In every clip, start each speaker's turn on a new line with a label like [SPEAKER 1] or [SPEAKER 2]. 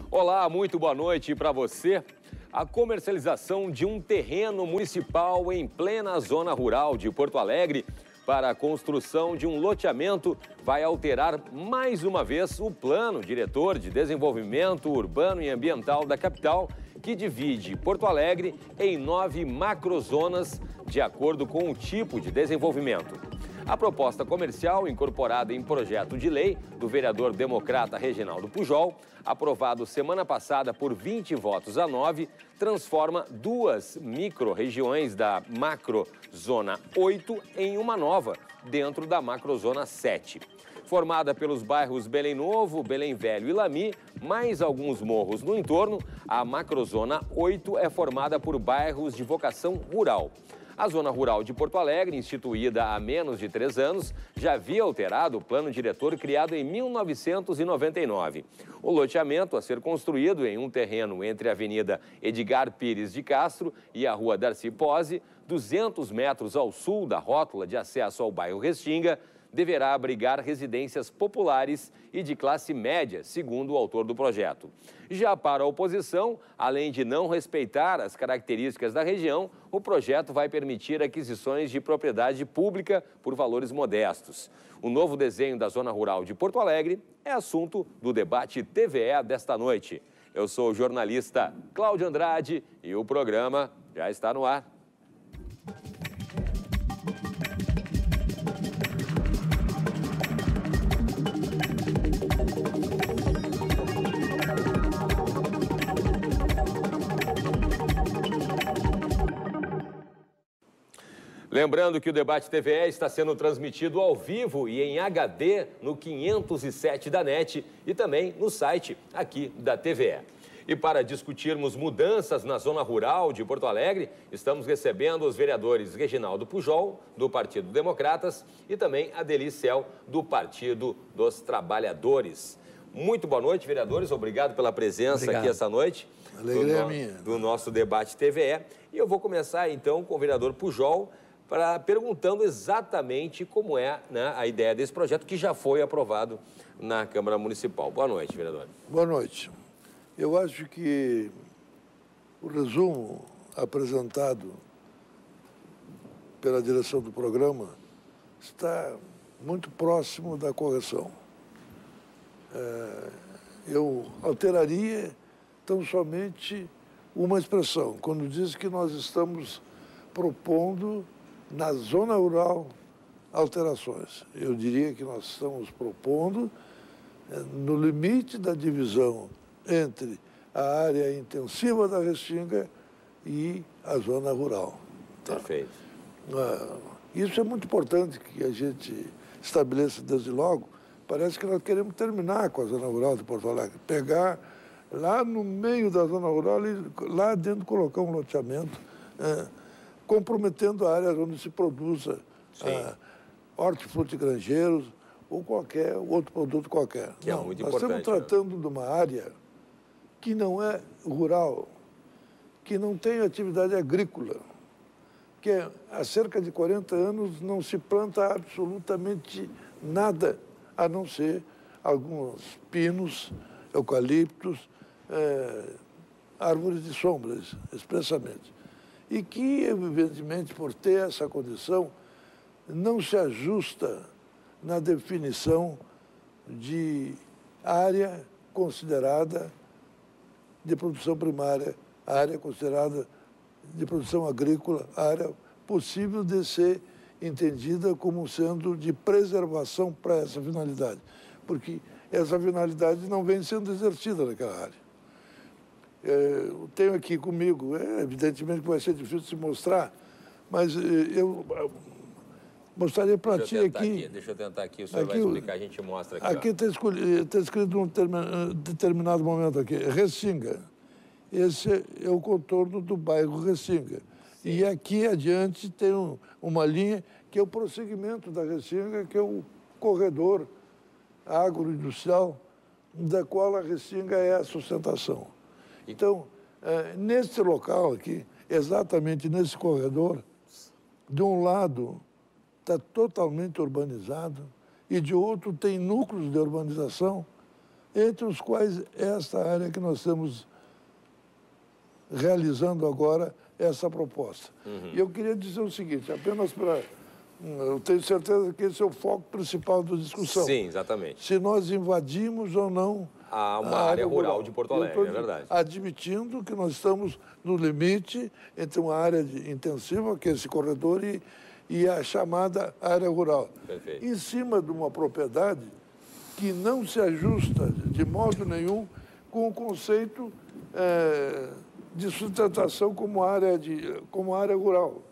[SPEAKER 1] Olá, muito boa noite para você. A comercialização de um terreno municipal em plena zona rural de Porto Alegre para a construção de um loteamento vai alterar mais uma vez o plano diretor de desenvolvimento urbano e ambiental da capital, que divide Porto Alegre em 9 macrozonas de acordo com o tipo de desenvolvimento. A proposta comercial, incorporada em projeto de lei do vereador democrata Reginaldo Pujol, aprovado semana passada por 20 votos a 9, transforma 2 micro-regiões da macrozona 8 em uma nova, dentro da macrozona 7. Formada pelos bairros Belém Novo, Belém Velho e Lami, mais alguns morros no entorno, a macrozona 8 é formada por bairros de vocação rural. A Zona Rural de Porto Alegre, instituída há menos de 3 anos, já havia alterado o plano diretor criado em 1999. O loteamento a ser construído em um terreno entre a Avenida Edgar Pires de Castro e a Rua Darcy Pozzi, 200 metros ao sul da rótula de acesso ao bairro Restinga, deverá abrigar residências populares e de classe média, segundo o autor do projeto. Já para a oposição, além de não respeitar as características da região, o projeto vai permitir aquisições de propriedade pública por valores modestos. O novo desenho da Zona Rural de Porto Alegre é assunto do debate TVE desta noite. Eu sou o jornalista Cláudio Andrade e o programa já está no ar. Lembrando que o Debate TVE está sendo transmitido ao vivo e em HD no 507 da NET e também no site aqui da TVE. E para discutirmos mudanças na zona rural de Porto Alegre, estamos recebendo os vereadores Reginaldo Pujol, do Partido Democratas, e também Adeli Cel, do Partido dos Trabalhadores. Muito boa noite, vereadores. Obrigado pela presença aqui essa noite.
[SPEAKER 2] Alegria minha.
[SPEAKER 1] Do nosso Debate TVE. E eu vou começar então com o vereador Pujol, perguntando exatamente como é, né, a ideia desse projeto que já foi aprovado na Câmara Municipal. Boa noite, vereador.
[SPEAKER 2] Boa noite. Eu acho que o resumo apresentado pela direção do programa está muito próximo da correção. Eu alteraria tão somente uma expressão, quando diz que nós estamos propondo na zona rural alterações. Eu diria que nós estamos propondo no limite da divisão entre a área intensiva da Restinga e a zona rural. Tá?
[SPEAKER 1] Perfeito.
[SPEAKER 2] Isso é muito importante que a gente estabeleça desde logo. Parece que nós queremos terminar com a zona rural de Porto Alegre, pegar lá no meio da zona rural e lá dentro colocar um loteamento, comprometendo a área onde se produza hortifrutigranjeiros ou qualquer outro produto qualquer.
[SPEAKER 1] Que
[SPEAKER 2] não,
[SPEAKER 1] é muito
[SPEAKER 2] nós
[SPEAKER 1] importante.
[SPEAKER 2] estamos tratando de uma área que não é rural, que não tem atividade agrícola, que há cerca de 40 anos não se planta absolutamente nada, a não ser alguns pinos, eucaliptos, árvores de sombras, expressamente. E que, evidentemente, por ter essa condição, não se ajusta na definição de área considerada de produção primária, área considerada de produção agrícola, área possível de ser entendida como sendo de preservação para essa finalidade, porque essa finalidade não vem sendo exercida naquela área. Eu tenho aqui comigo, evidentemente que vai ser difícil de se mostrar, mas eu mostraria para ti aqui...
[SPEAKER 1] Deixa eu tentar aqui, o senhor vai explicar, a gente mostra aqui.
[SPEAKER 2] Aqui está escrito um determinado momento aqui, Restinga. Esse é o contorno do bairro Restinga. Sim. E aqui adiante tem uma linha que é o prosseguimento da Restinga, que é o corredor agroindustrial, da qual a Restinga é a sustentação. Então, nesse local aqui, exatamente nesse corredor, de um lado está totalmente urbanizado e de outro tem núcleos de urbanização entre os quais esta área que nós estamos realizando agora, essa proposta. E eu queria dizer o seguinte, apenas para... Eu tenho certeza que esse é o foco principal da discussão.
[SPEAKER 1] Sim, exatamente.
[SPEAKER 2] Se nós invadimos ou não
[SPEAKER 1] uma área rural de Porto Alegre, é verdade.
[SPEAKER 2] Admitindo que nós estamos no limite entre uma área intensiva, que é esse corredor, e a chamada área rural.
[SPEAKER 1] Perfeito.
[SPEAKER 2] Em cima de uma propriedade que não se ajusta de modo nenhum com o conceito de sustentação como área rural.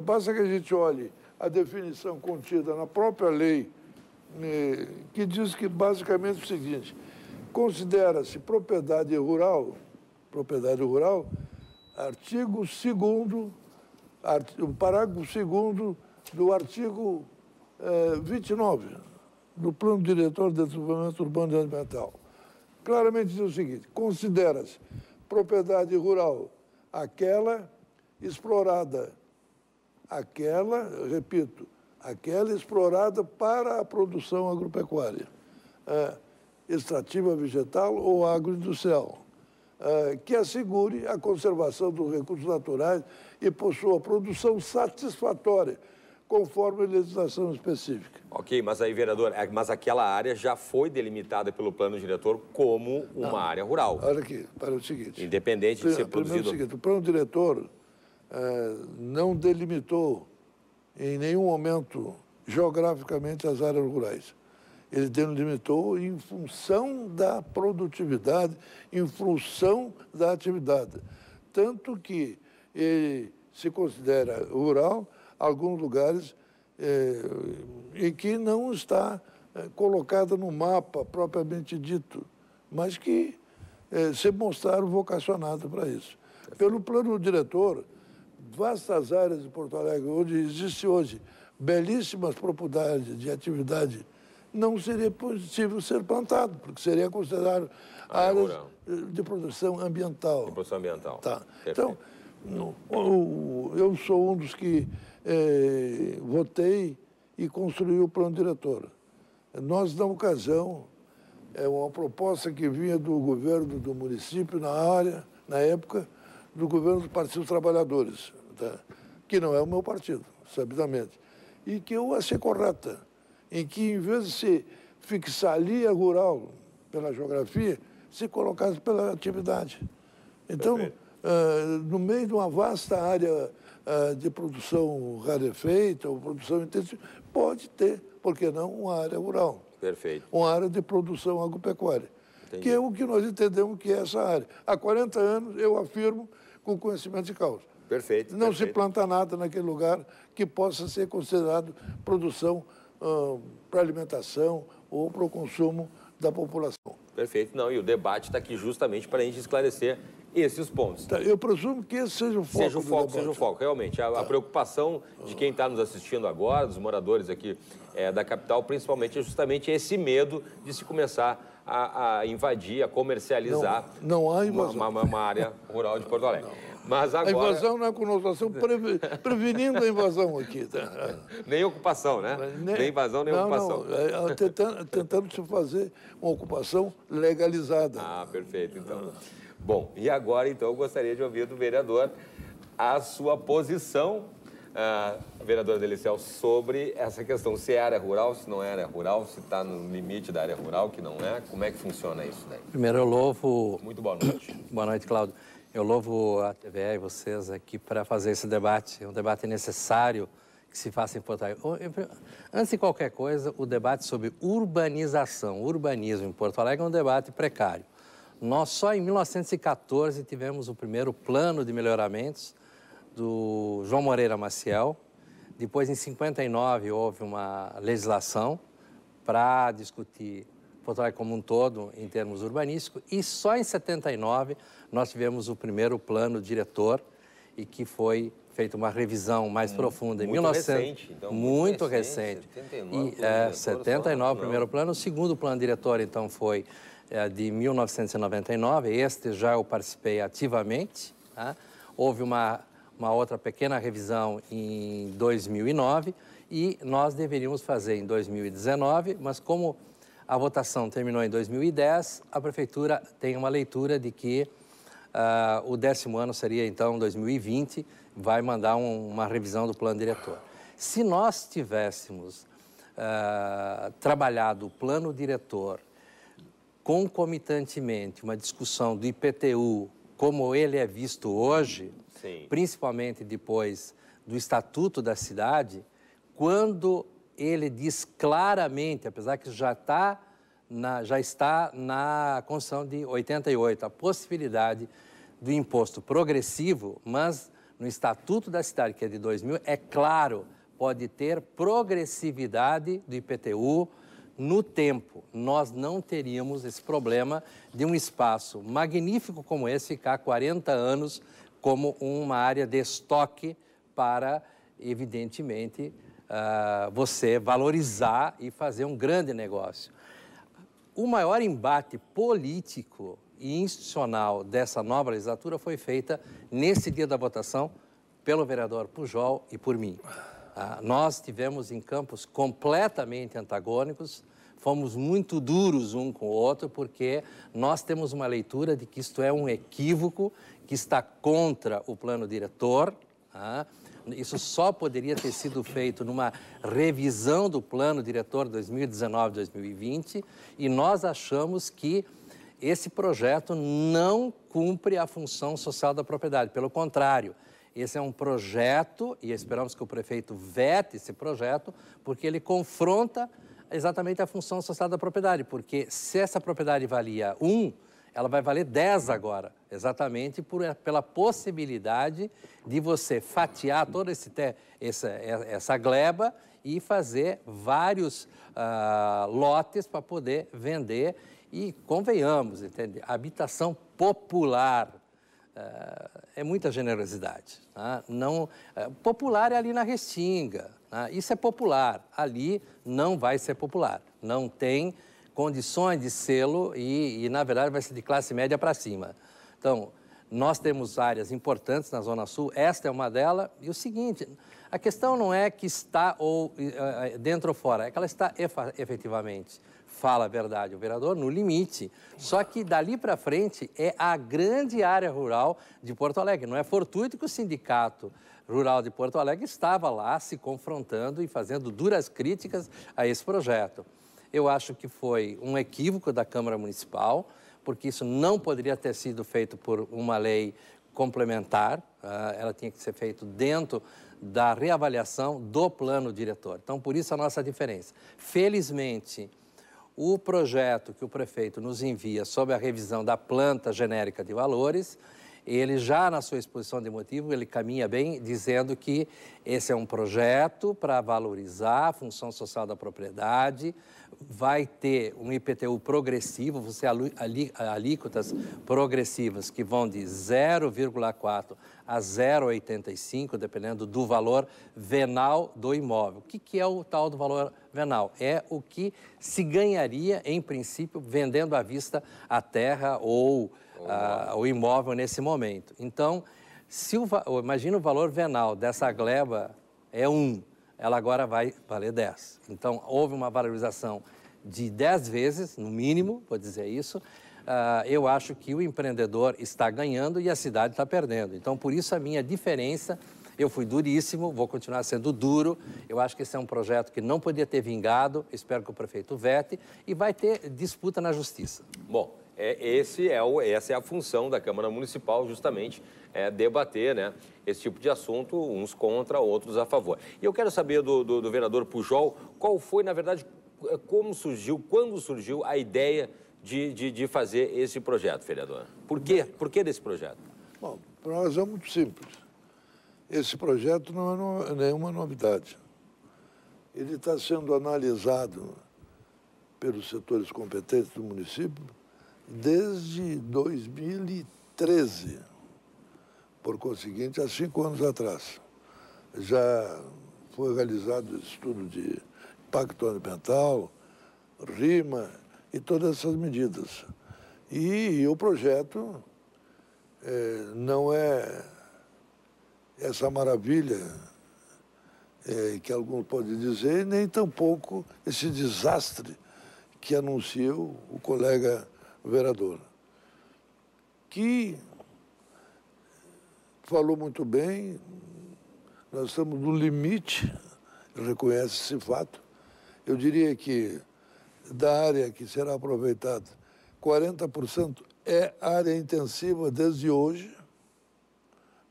[SPEAKER 2] Basta que a gente olhe a definição contida na própria lei, que diz que basicamente é o seguinte: considera-se propriedade rural, artigo 2º, o parágrafo 2º do artigo 29 do Plano Diretor de Desenvolvimento Urbano e Ambiental. Claramente diz o seguinte: considera-se propriedade rural aquela explorada, aquela explorada para a produção agropecuária, extrativa vegetal ou agroindustrial, que assegure a conservação dos recursos naturais e possua produção satisfatória, conforme a legislação específica.
[SPEAKER 1] Ok, mas aí, vereador, mas aquela área já foi delimitada pelo plano diretor como uma área rural.
[SPEAKER 2] Olha aqui, para o seguinte...
[SPEAKER 1] Independente de ser produzido...
[SPEAKER 2] É o seguinte, o plano diretor não delimitou em nenhum momento geograficamente as áreas rurais. Ele delimitou em função da produtividade, em função da atividade. Tanto que ele se considera rural alguns lugares em que não está colocada no mapa propriamente dito, mas que se mostraram vocacionados para isso. Pelo plano diretor, vastas áreas de Porto Alegre, onde existe hoje belíssimas propriedades de atividade, não seria possível ser plantado, porque seria considerado áreas de produção ambiental.
[SPEAKER 1] De produção ambiental.
[SPEAKER 2] Tá. Então, eu sou um dos que votei e construí o plano diretor. Nós, na ocasião, uma proposta que vinha do governo do município, na época, do governo do Partido dos Trabalhadores, tá? Que não é o meu partido, sabidamente, e que eu achei correta, em que, em vez de se fixar ali a rural pela geografia, se colocasse pela atividade. Então, no meio de uma vasta área de produção rarefeita ou produção intensiva, pode ter, por que não, uma área rural.
[SPEAKER 1] Perfeito.
[SPEAKER 2] Uma área de produção agropecuária. Entendi. Que é o que nós entendemos que é essa área. Há 40 anos, eu afirmo, com conhecimento de causa.
[SPEAKER 1] Perfeito.
[SPEAKER 2] Não se planta nada naquele lugar que possa ser considerado produção para alimentação ou para o consumo da população.
[SPEAKER 1] Perfeito. Não, e o debate está aqui justamente para a gente esclarecer esses pontos.
[SPEAKER 2] Tá, eu presumo que esse seja o foco.
[SPEAKER 1] Seja o foco, realmente. A preocupação de quem está nos assistindo agora, dos moradores aqui da capital, principalmente, é justamente esse medo de se começar a invadir, a comercializar
[SPEAKER 2] não há invasão.
[SPEAKER 1] Uma área rural de Porto Alegre. Mas agora...
[SPEAKER 2] A invasão não é conotação prevenindo a invasão aqui. Tá?
[SPEAKER 1] Nem ocupação, né? Nem invasão, nem ocupação.
[SPEAKER 2] Não, tentando se fazer uma ocupação legalizada.
[SPEAKER 1] Ah, perfeito, então. Bom, e agora, então, eu gostaria de ouvir do vereador a sua posição, vereador Delicel, sobre essa questão, se é área rural, se não é área rural, se está no limite da área rural, que não é, como é que funciona isso daí?
[SPEAKER 3] Primeiro, eu louvo...
[SPEAKER 1] Muito boa noite.
[SPEAKER 3] Boa noite, Cláudio. Eu louvo a TVE e vocês aqui para fazer esse debate, um debate necessário que se faça em Porto Alegre. Antes de qualquer coisa, o debate sobre urbanização, urbanismo em Porto Alegre é um debate precário. Nós só em 1914 tivemos o primeiro plano de melhoramentos do João Moreira Maciel. Depois, em 59, houve uma legislação para discutir Porto Alegre como um todo em termos urbanísticos. E só em 79 nós tivemos o primeiro plano diretor e que foi feita uma revisão mais profunda. Em 1900,
[SPEAKER 1] recente, então.
[SPEAKER 3] Muito recente. 79 o primeiro plano. O segundo plano diretor, então, foi de 1999, este já eu participei ativamente, tá? Houve uma outra pequena revisão em 2009 e nós deveríamos fazer em 2019, mas como A votação terminou em 2010, a Prefeitura tem uma leitura de que o 10º ano seria, então, 2020, vai mandar uma revisão do plano diretor. Se nós tivéssemos trabalhado o plano diretor concomitantemente, uma discussão do IPTU, como ele é visto hoje, sim, principalmente depois do Estatuto da Cidade, quando ele diz claramente, apesar que já está na Constituição de 88, a possibilidade do imposto progressivo, mas no Estatuto da Cidade, que é de 2000, é claro, pode ter progressividade do IPTU no tempo. Nós não teríamos esse problema de um espaço magnífico como esse ficar 40 anos como uma área de estoque para, evidentemente, você valorizar e fazer um grande negócio. O maior embate político e institucional dessa nova legislatura foi feita nesse dia da votação pelo vereador Pujol e por mim. Nós tivemos em campos completamente antagônicos, fomos muito duros um com o outro, porque nós temos uma leitura de que isto é um equívoco, que está contra o plano diretor. Isso só poderia ter sido feito numa revisão do plano diretor 2019-2020, e nós achamos que esse projeto não cumpre a função social da propriedade. Pelo contrário, esse é um projeto, e esperamos que o prefeito vete esse projeto, porque ele confronta exatamente a função social da propriedade, porque se essa propriedade valia 1, ela vai valer 10 agora, exatamente pela possibilidade de você fatiar toda essa gleba e fazer vários lotes para poder vender. E convenhamos, entende? Habitação popular é muita generosidade. Tá? Não, popular é ali na Restinga, tá? Isso é popular, ali não vai ser popular, não tem condições de selo e, na verdade, vai ser de classe média para cima. Então, nós temos áreas importantes na Zona Sul, esta é uma delas, e o seguinte, a questão não é que está ou dentro ou fora, é que ela está efetivamente, fala a verdade o vereador, no limite. Só que dali para frente é a grande área rural de Porto Alegre, não é fortuito que o Sindicato Rural de Porto Alegre estava lá se confrontando e fazendo duras críticas a esse projeto. Eu acho que foi um equívoco da Câmara Municipal, porque isso não poderia ter sido feito por uma lei complementar, ela tinha que ser feito dentro da reavaliação do plano diretor. Então, por isso a nossa diferença. Felizmente, o projeto que o prefeito nos envia sobre a revisão da planta genérica de valores, ele já na sua exposição de motivo, ele caminha bem, dizendo que esse é um projeto para valorizar a função social da propriedade, vai ter um IPTU progressivo, você alíquotas progressivas que vão de 0,4 a 0,85, dependendo do valor venal do imóvel. O que é o tal do valor venal? É o que se ganharia, em princípio, vendendo à vista a terra ou o imóvel nesse momento. Então, imagina o valor venal dessa gleba é 1, ela agora vai valer 10. Então, houve uma valorização de 10 vezes, no mínimo, vou dizer isso. Eu acho que o empreendedor está ganhando e a cidade está perdendo. Então, por isso a minha diferença, eu fui duríssimo, vou continuar sendo duro. Eu acho que esse é um projeto que não podia ter vingado, espero que o prefeito vete, e vai ter disputa na justiça.
[SPEAKER 1] Bom, essa é a função da Câmara Municipal, justamente, debater, né, esse tipo de assunto, uns contra, outros a favor. E eu quero saber do vereador Pujol, qual foi, na verdade, como surgiu, quando surgiu a ideia de fazer esse projeto, vereador? Por quê? Por que desse projeto?
[SPEAKER 2] Bom, para nós é muito simples. Esse projeto não é nenhuma novidade. Ele está sendo analisado pelos setores competentes do município desde 2013. Por conseguinte, há 5 anos atrás. Já foi realizado estudo de impacto ambiental, RIMA e todas essas medidas. E o projeto não é essa maravilha que alguns podem dizer, nem tampouco esse desastre que anunciou o colega vereador, que falou muito bem, nós estamos no limite, reconhece esse fato. Eu diria que da área que será aproveitada, 40% é área intensiva desde hoje,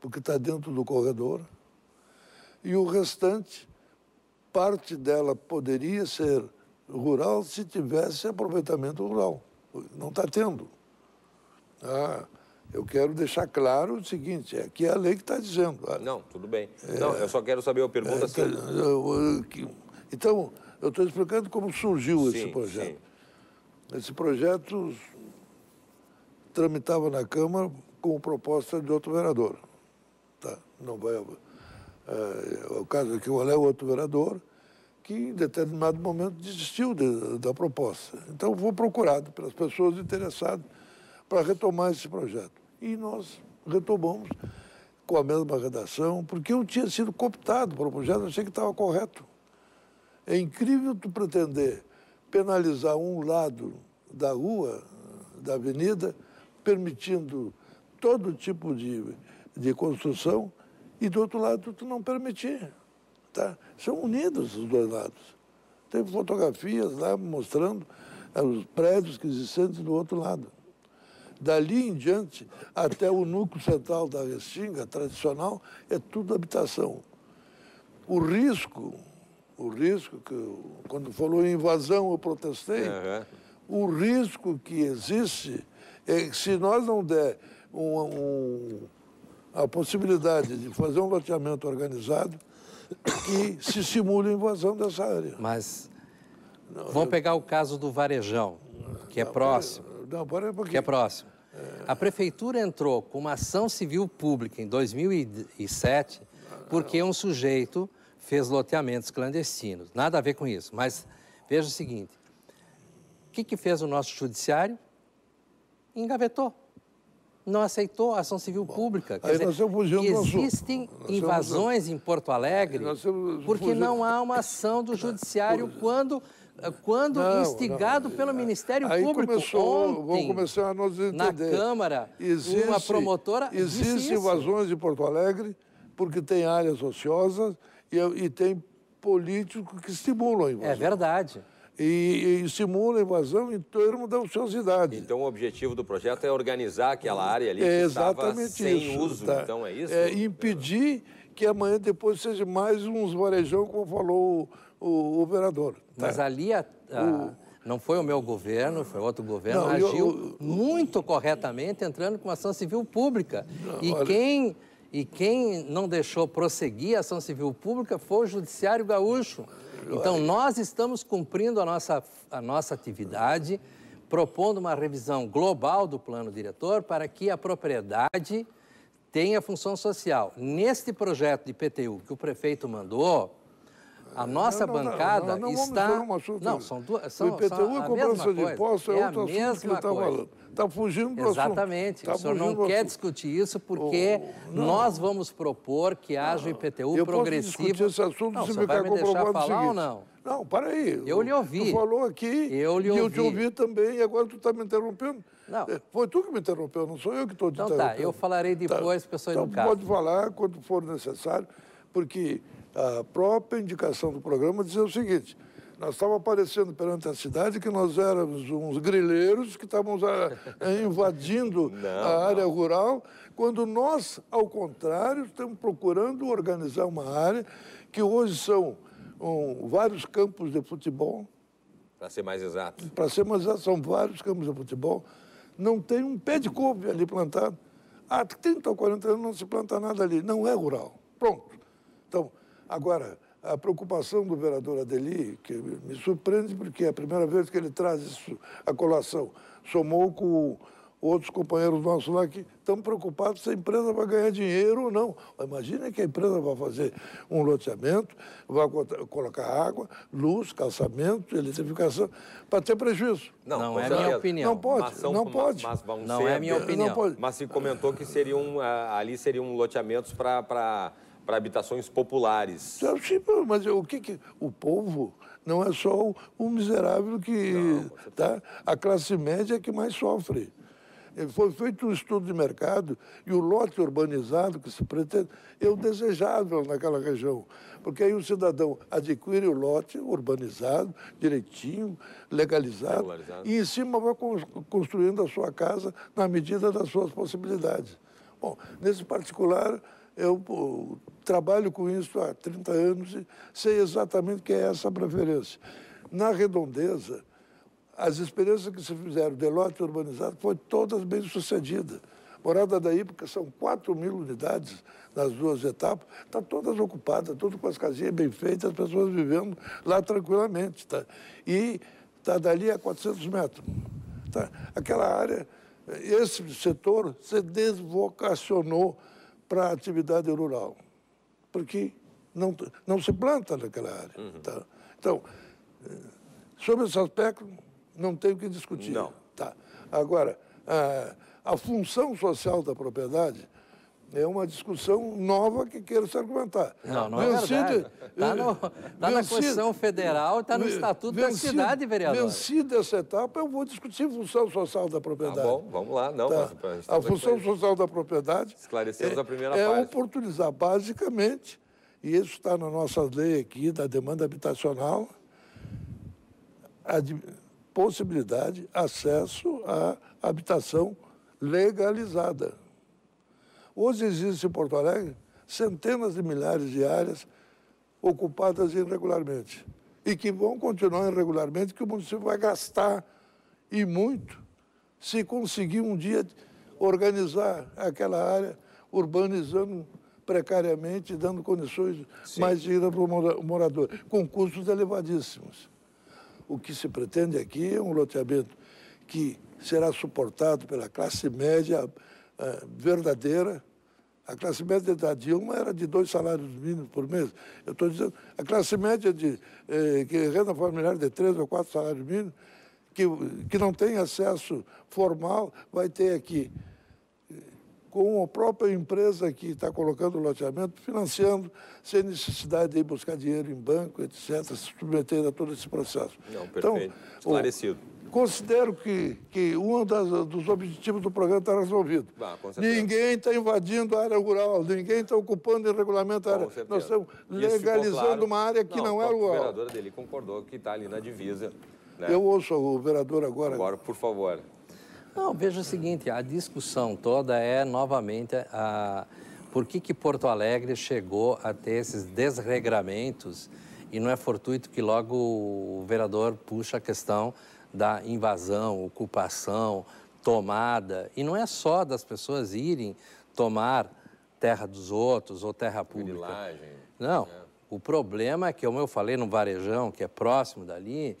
[SPEAKER 2] porque está dentro do corredor, e o restante, parte dela poderia ser rural se tivesse aproveitamento rural. Não está tendo. Eu quero deixar claro o seguinte, é que é a lei que está dizendo.
[SPEAKER 1] Não, tudo bem. Não, eu só quero saber a pergunta assim.
[SPEAKER 2] Então, eu estou explicando como surgiu esse projeto.
[SPEAKER 1] Sim.
[SPEAKER 2] Esse projeto tramitava na Câmara com proposta de outro vereador. Tá? Não vai... o caso aqui, é outro vereador que, em determinado momento, desistiu da proposta. Então, foi procurado pelas pessoas interessadas para retomar esse projeto. E nós retomamos com a mesma redação, porque eu tinha sido cooptado para o projeto, eu achei que estava correto. É incrível tu pretender penalizar um lado da rua, da avenida, permitindo todo tipo de construção, e do outro lado tu não permitir. Tá? São unidos os dois lados. Tem fotografias lá mostrando os prédios que existem do outro lado. Dali em diante, até o núcleo central da Restinga, tradicional, é tudo habitação. O risco que, quando falou em invasão, eu protestei, o risco que existe é que se nós não der a possibilidade de fazer um loteamento organizado, que se simule a invasão dessa área.
[SPEAKER 3] Mas vamos pegar o caso do Varejão, que é próximo. Que é próximo. A prefeitura entrou com uma ação civil pública em 2007 porque um sujeito fez loteamentos clandestinos. Nada a ver com isso, mas veja o seguinte. O que fez o nosso judiciário? Engavetou. Não aceitou a ação civil pública. Quer dizer, existem invasões em Porto Alegre porque não há uma ação do judiciário quando instigado pelo Ministério Público.
[SPEAKER 2] Vamos começar a nos entender.
[SPEAKER 3] Na Câmara, uma promotora
[SPEAKER 2] existem invasões em Porto Alegre porque tem áreas ociosas e tem políticos que estimulam a invasão.
[SPEAKER 3] É verdade.
[SPEAKER 2] E estimula a invasão em termos da ociosidade.
[SPEAKER 1] Então, o objetivo do projeto é organizar aquela área ali que estava sem uso,
[SPEAKER 2] tá?
[SPEAKER 1] Então é isso?
[SPEAKER 2] É impedir que amanhã depois seja mais uns varejão, como falou o vereador. Tá?
[SPEAKER 3] Mas ali não foi o meu governo, foi outro governo, agiu muito corretamente, entrando com ação civil pública. E quem não deixou prosseguir a ação civil pública foi o Judiciário Gaúcho. Então, nós estamos cumprindo a nossa atividade, propondo uma revisão global do plano diretor para que a propriedade tenha função social. Neste projeto de IPTU que o prefeito mandou, a nossa bancada está... Não, são duas...
[SPEAKER 2] O IPTU é cobrança de impostos, é outro assunto que ele está falando. Está fugindo do assunto.
[SPEAKER 3] Exatamente. O senhor não quer discutir isso porque nós vamos propor que haja o IPTU progressivo.
[SPEAKER 2] Eu posso discutir esse assunto se ficar comprovado o seguinte.
[SPEAKER 3] Ou não?
[SPEAKER 2] Não, para aí.
[SPEAKER 3] Eu lhe ouvi.
[SPEAKER 2] Tu falou aqui e eu te ouvi também e agora tu está me interrompendo.
[SPEAKER 3] Não.
[SPEAKER 2] Foi tu que me interrompeu, não sou eu que estou te interrompendo.
[SPEAKER 3] Então tá, eu falarei depois, pessoal educado.
[SPEAKER 2] Pode falar quando for necessário, porque a própria indicação do programa dizia o seguinte: nós estávamos aparecendo perante a cidade que nós éramos uns grileiros que estávamos invadindo a área rural, quando nós, ao contrário, estamos procurando organizar uma área que hoje são vários campos de futebol.
[SPEAKER 1] Para ser mais exato.
[SPEAKER 2] Para ser mais exato, são vários campos de futebol. Não tem um pé de couve ali plantado. Há 30 ou 40 anos não se planta nada ali. Não é rural. Pronto. Então, agora, a preocupação do vereador Adeli, que me surpreende porque é a primeira vez que ele traz isso à colação, somou com outros companheiros nossos lá que estão preocupados se a empresa vai ganhar dinheiro ou não. Imagina que a empresa vai fazer um loteamento, vai colocar água, luz, calçamento, eletrificação, para ter prejuízo.
[SPEAKER 3] Não é a minha opinião.
[SPEAKER 2] Não pode, não pode.
[SPEAKER 3] Não é a minha opinião.
[SPEAKER 1] Mas se comentou que ali seriam loteamentos para habitações populares.
[SPEAKER 2] Mas o povo Não é só o miserável que... Tá? A classe média é que mais sofre. Foi feito um estudo de mercado e o lote urbanizado que se pretende é o desejável naquela região. Porque aí o cidadão adquire o lote urbanizado, direitinho, legalizado. E em cima vai construindo a sua casa na medida das suas possibilidades. Bom, nesse particular, eu trabalho com isso há 30 anos e sei exatamente que é essa a preferência. Na Redondeza, as experiências que se fizeram de lote urbanizado foram todas bem-sucedidas. Morada da Ípica são 4.000 unidades nas 2 etapas, estão todas ocupadas, tudo com as casinhas bem feitas, as pessoas vivendo lá tranquilamente. Tá? E está dali a 400 metros. Tá? Aquela área, esse setor se desvocacionou para a atividade rural, porque não se planta naquela área. Tá? Então, sobre esse aspecto, não tem o que discutir.
[SPEAKER 1] Não.
[SPEAKER 2] Tá. Agora, a função social da propriedade é uma discussão nova que queira se argumentar.
[SPEAKER 3] Não é verdade. Está na Constituição Federal, está no Estatuto da cidade, vereador.
[SPEAKER 2] Vencida essa etapa, eu vou discutir função social da propriedade.
[SPEAKER 1] Tá bom, vamos lá. Não,
[SPEAKER 2] tá. A função social da propriedade
[SPEAKER 1] esclarecemos a primeira
[SPEAKER 2] parte.
[SPEAKER 1] É
[SPEAKER 2] oportunizar, basicamente, e isso está na nossa lei aqui, da demanda habitacional, a possibilidade, acesso à habitação legalizada. Hoje existe em Porto Alegre centenas de milhares de áreas ocupadas irregularmente e que vão continuar irregularmente, que o município vai gastar, e muito, se conseguir um dia organizar aquela área, urbanizando precariamente, dando condições mais dignas para o morador, com custos elevadíssimos. O que se pretende aqui é um loteamento que será suportado pela classe média verdadeira. A classe média da Dilma era de 2 salários mínimos por mês. Eu estou dizendo, a classe média que renda familiar de 3 ou 4 salários mínimos, que não tem acesso formal, vai ter aqui, com a própria empresa que está colocando o loteamento, financiando, sem necessidade de ir buscar dinheiro em banco, etc., se submeter a todo esse processo.
[SPEAKER 1] Não, perfeito. Então, esclarecido.
[SPEAKER 2] Considero que um dos objetivos do programa está resolvido. Ninguém está invadindo a área rural, ninguém está ocupando irregularmente a área. Nós estamos legalizando uma área que não é rural.
[SPEAKER 1] O vereador dele concordou que está ali na divisa. Né?
[SPEAKER 2] Eu ouço o vereador agora.
[SPEAKER 1] Agora, por favor.
[SPEAKER 3] Não, veja o seguinte, a discussão toda é, novamente, por que Porto Alegre chegou a ter esses desregramentos, e não é fortuito que logo o vereador puxa a questão da invasão, ocupação, tomada, e não é só das pessoas irem tomar terra dos outros ou terra pública. Não, o problema é que, como eu falei no Varejão, que é próximo dali,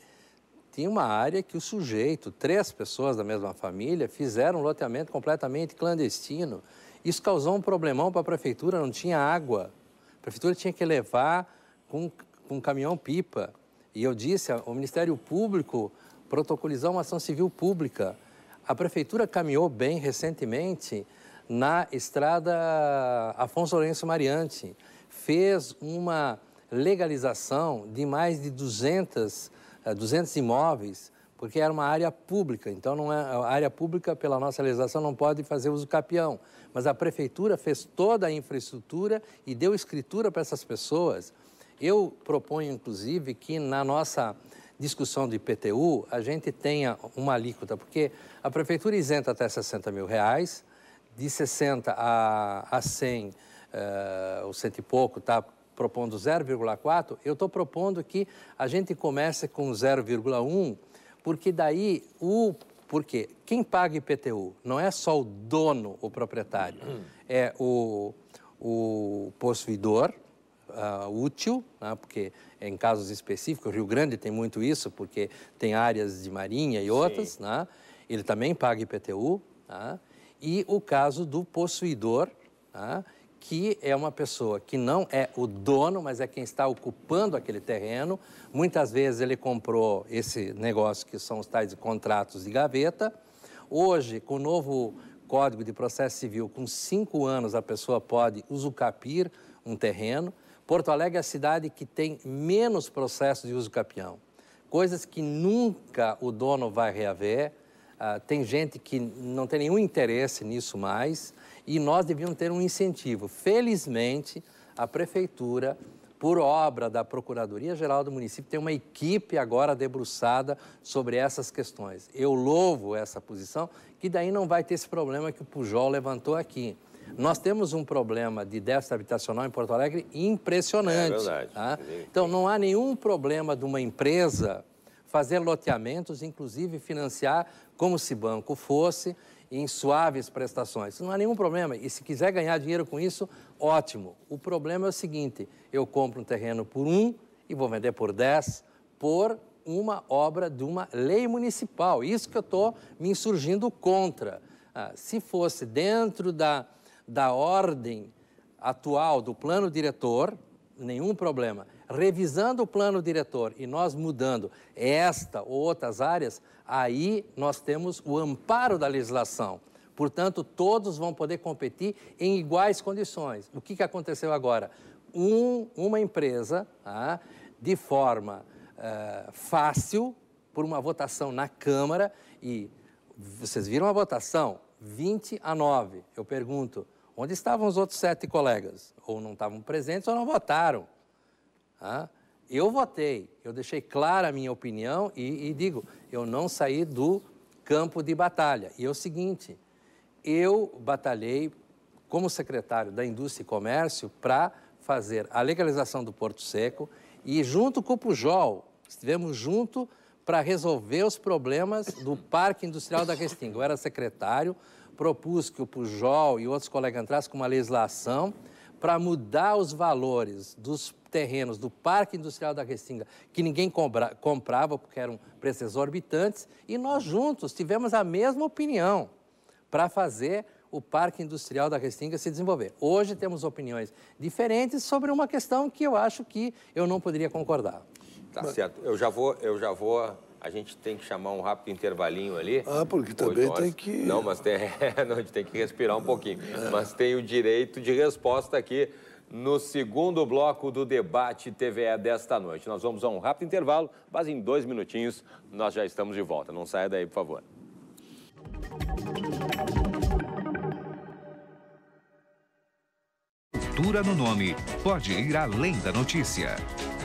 [SPEAKER 3] tinha uma área que o sujeito, 3 pessoas da mesma família, fizeram um loteamento completamente clandestino. Isso causou um problemão para a prefeitura, não tinha água. A prefeitura tinha que levar com um caminhão-pipa. E eu disse, o Ministério Público protocolizou uma ação civil pública. A prefeitura caminhou bem recentemente na estrada Afonso Lourenço Mariante. Fez uma legalização de mais de 200 imóveis, porque era uma área pública. Então, não é, a área pública, pela nossa legislação, não pode fazer uso capião. Mas a prefeitura fez toda a infraestrutura e deu escritura para essas pessoas. Eu proponho, inclusive, que na nossa discussão de IPTU, a gente tenha uma alíquota, porque a prefeitura isenta até R$60 mil, de 60 a 100, ou 100 e pouco, está propondo 0,4, eu estou propondo que a gente comece com 0,1, porque daí, porque quem paga IPTU não é só o dono, o proprietário, é o possuidor, útil, né, porque em casos específicos, o Rio Grande tem muito isso, porque tem áreas de marinha e outras, né, ele também paga IPTU, né, e o caso do possuidor, né, que é uma pessoa que não é o dono, mas é quem está ocupando aquele terreno. Muitas vezes ele comprou esse negócio que são os tais contratos de gaveta. Hoje, com o novo Código de Processo Civil, com 5 anos a pessoa pode usucapir um terreno, Porto Alegre é a cidade que tem menos processos de uso capião. Coisas que nunca o dono vai reaver. Tem gente que não tem nenhum interesse nisso mais e nós devíamos ter um incentivo. Felizmente, a Prefeitura, por obra da Procuradoria-Geral do município, tem uma equipe agora debruçada sobre essas questões. Eu louvo essa posição, que daí não vai ter esse problema que o Pujol levantou aqui. Nós temos um problema de déficit habitacional em Porto Alegre impressionante. É verdade. Tá? Então, não há nenhum problema de uma empresa fazer loteamentos, inclusive financiar como se banco fosse, em suaves prestações. Não há nenhum problema. E se quiser ganhar dinheiro com isso, ótimo. O problema é o seguinte, eu compro um terreno por 1 e vou vender por 10 por uma obra de uma lei municipal. Isso que eu estou me insurgindo contra. Se fosse dentro da ordem atual do plano diretor, nenhum problema. Revisando o plano diretor e nós mudando esta ou outras áreas, aí nós temos o amparo da legislação. Portanto, todos vão poder competir em iguais condições. O que aconteceu agora? Uma empresa, de forma fácil, por uma votação na Câmara, e vocês viram a votação? 20-9. Eu pergunto, onde estavam os outros 7 colegas? Ou não estavam presentes ou não votaram. Eu votei, eu deixei clara a minha opinião e digo, eu não saí do campo de batalha. E é o seguinte, eu batalhei como secretário da Indústria e Comércio para fazer a legalização do Porto Seco e junto com o Pujol, estivemos juntos para resolver os problemas do Parque Industrial da Restinga. Eu era secretário, propus que o Pujol e outros colegas entrassem com uma legislação para mudar os valores dos terrenos do Parque Industrial da Restinga, que ninguém comprava porque eram preços exorbitantes, e nós juntos tivemos a mesma opinião para fazer o Parque Industrial da Restinga se desenvolver. Hoje temos opiniões diferentes sobre uma questão que eu acho que eu não poderia concordar.
[SPEAKER 1] Tá certo. Eu já vou... A gente tem que chamar um rápido intervalinho ali.
[SPEAKER 2] Porque também tem que...
[SPEAKER 1] Não, mas não, a gente tem que respirar um pouquinho. Mas tem o direito de resposta aqui no segundo bloco do debate TVE desta noite. Nós vamos a um rápido intervalo, mas em 2 minutinhos nós já estamos de volta. Não saia daí, por favor.
[SPEAKER 4] Cultura no nome pode ir além da notícia.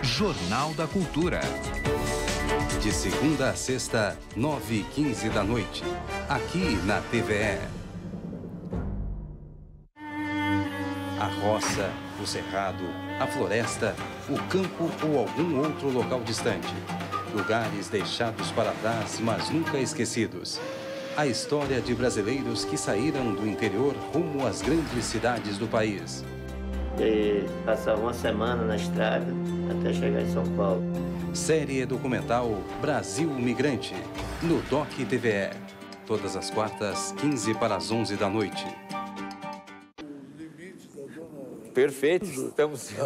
[SPEAKER 4] Jornal da Cultura.
[SPEAKER 5] De segunda a sexta, 9h15 da noite, aqui na TVE. A roça, o cerrado, a floresta, o campo ou algum outro local distante. Lugares deixados para trás, mas nunca esquecidos. A história de brasileiros que saíram do interior rumo às grandes cidades do país.
[SPEAKER 6] Passar uma semana na estrada até chegar em São Paulo.
[SPEAKER 5] Série documental Brasil Migrante, no DOC TVE. Todas as quartas, 15 para as 11 da noite.
[SPEAKER 1] Perfeito,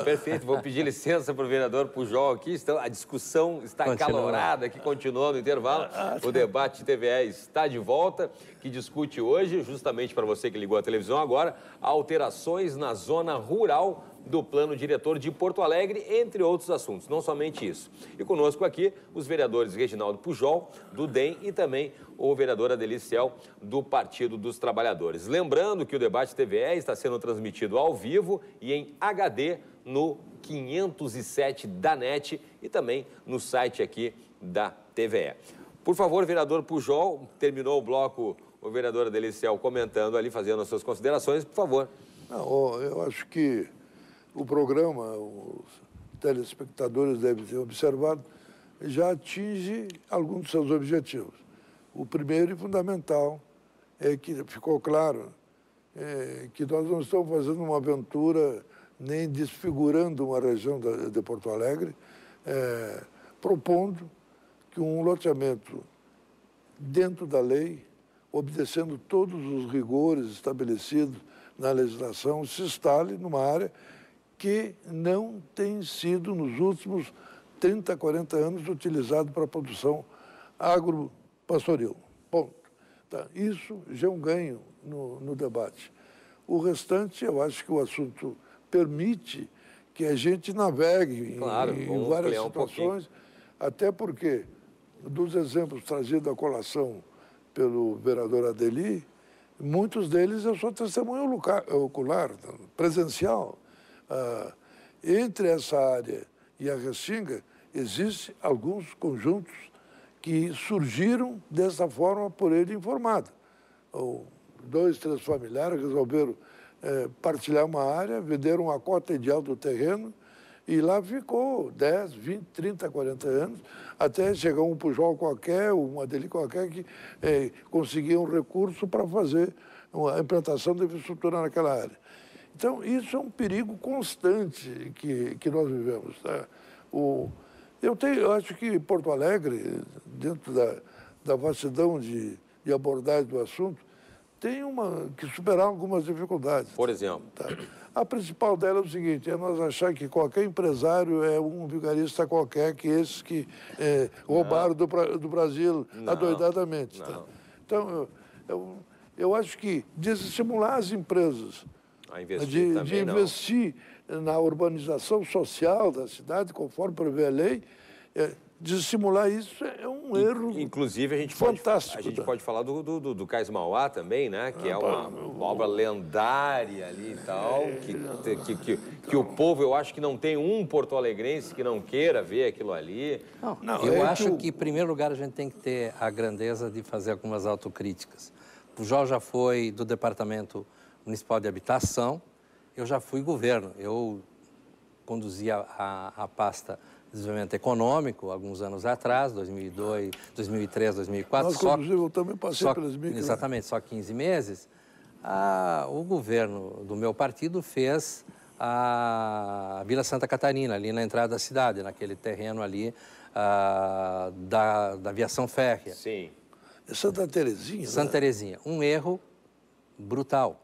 [SPEAKER 1] perfeito. Vou pedir licença para o vereador Pujol aqui. A discussão está acalorada aqui, continuando no intervalo. O debate TVE está de volta, que discute hoje, justamente para você que ligou a televisão agora, alterações na zona rural do plano diretor de Porto Alegre, entre outros assuntos, não somente isso. E conosco aqui os vereadores Reginaldo Pujol, do DEM, e também o vereador Adelicel, do Partido dos Trabalhadores. Lembrando que o debate TVE está sendo transmitido ao vivo e em HD no 507 da NET e também no site aqui da TVE. Por favor, vereador Pujol, terminou o bloco, o vereador Adelicel comentando ali, fazendo as suas considerações, por favor.
[SPEAKER 2] Não, eu acho que o programa, os telespectadores devem ter observado, já atinge alguns dos seus objetivos. O primeiro e fundamental é que ficou claro que nós não estamos fazendo uma aventura nem desfigurando uma região de Porto Alegre, propondo que um loteamento dentro da lei, obedecendo todos os rigores estabelecidos na legislação, se instale numa área que não tem sido, nos últimos 30, 40 anos, utilizado para a produção agropastoril. Ponto. Tá. Isso já é um ganho no debate. O restante, eu acho que o assunto permite que a gente navegue
[SPEAKER 1] Claro,
[SPEAKER 2] em várias situações, até porque, dos exemplos trazidos à colação pelo vereador Adeli, muitos deles eu sou testemunho ocular, presencial. Entre essa área e a Restinga, existem alguns conjuntos que surgiram dessa forma por ele informado. 2, 3 familiares resolveram partilhar uma área, venderam uma cota ideal do terreno e lá ficou 10, 20, 30, 40 anos, até chegar um Pujol qualquer, um Adeli qualquer, que conseguia um recurso para fazer uma implantação de infraestrutura naquela área. Então, isso é um perigo constante que nós vivemos. Tá? Eu acho que Porto Alegre, dentro da vastidão de abordagem do assunto, tem que superar algumas dificuldades.
[SPEAKER 1] Por exemplo?
[SPEAKER 2] Tá? A principal dela é o seguinte, é nós achar que qualquer empresário é um vigarista qualquer, que esses que roubaram do Brasil adoidadamente. Tá? Então, eu acho que desestimular as empresas de investir na urbanização social da cidade, conforme prevê a lei, desestimular isso é um erro.
[SPEAKER 1] Inclusive, a gente
[SPEAKER 2] fantástico.
[SPEAKER 1] A gente pode falar do Cais Mauá também, né? Que é uma obra lendária ali e tal, que o povo, eu acho que não tem um porto-alegrense que não queira ver aquilo ali.
[SPEAKER 3] Não, eu acho que, em primeiro lugar, a gente tem que ter a grandeza de fazer algumas autocríticas. O Pujol já foi do Departamento Municipal de Habitação, eu já fui governo. Eu conduzia a pasta de desenvolvimento econômico alguns anos atrás, 2002, 2003, 2004.
[SPEAKER 2] Eu também passei pelas micro.
[SPEAKER 3] Exatamente, só 15 meses. O governo do meu partido fez a Vila Santa Catarina, ali na entrada da cidade, naquele terreno ali da aviação férrea.
[SPEAKER 1] Sim.
[SPEAKER 2] É Santa Terezinha,
[SPEAKER 3] Santa Terezinha. Um erro brutal.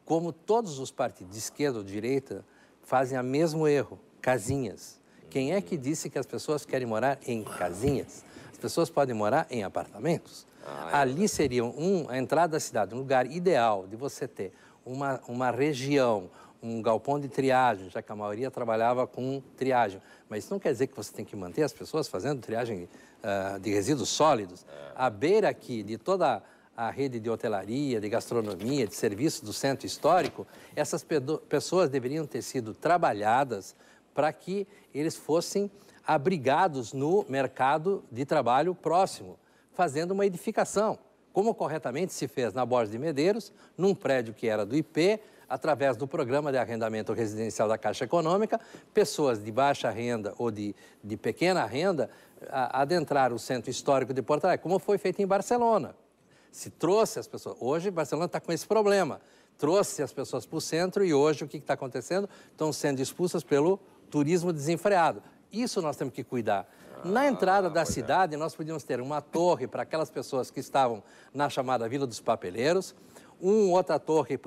[SPEAKER 3] Como todos os partidos, de esquerda ou de direita, fazem o mesmo erro, casinhas. Quem é que disse que as pessoas querem morar em casinhas? As pessoas podem morar em apartamentos. Ali seria a entrada da cidade, um lugar ideal de você ter uma região, um galpão de triagem, já que a maioria trabalhava com triagem. Mas isso não quer dizer que você tem que manter as pessoas fazendo triagem de resíduos sólidos. À beira aqui de toda a rede de hotelaria, de gastronomia, de serviços do centro histórico, essas pessoas deveriam ter sido trabalhadas para que eles fossem abrigados no mercado de trabalho próximo, fazendo uma edificação, como corretamente se fez na Borges de Medeiros, num prédio que era do IP, através do programa de arrendamento residencial da Caixa Econômica, pessoas de baixa renda ou de pequena renda adentraram o centro histórico de Porto Alegre, como foi feito em Barcelona. Se trouxe as pessoas... Hoje, Barcelona está com esse problema. Trouxe as pessoas para o centro e hoje o que está acontecendo? Estão sendo expulsas pelo turismo desenfreado. Isso nós temos que cuidar. Na entrada da cidade, nós podíamos ter uma torre para aquelas pessoas que estavam na chamada Vila dos Papeleiros, outra torre,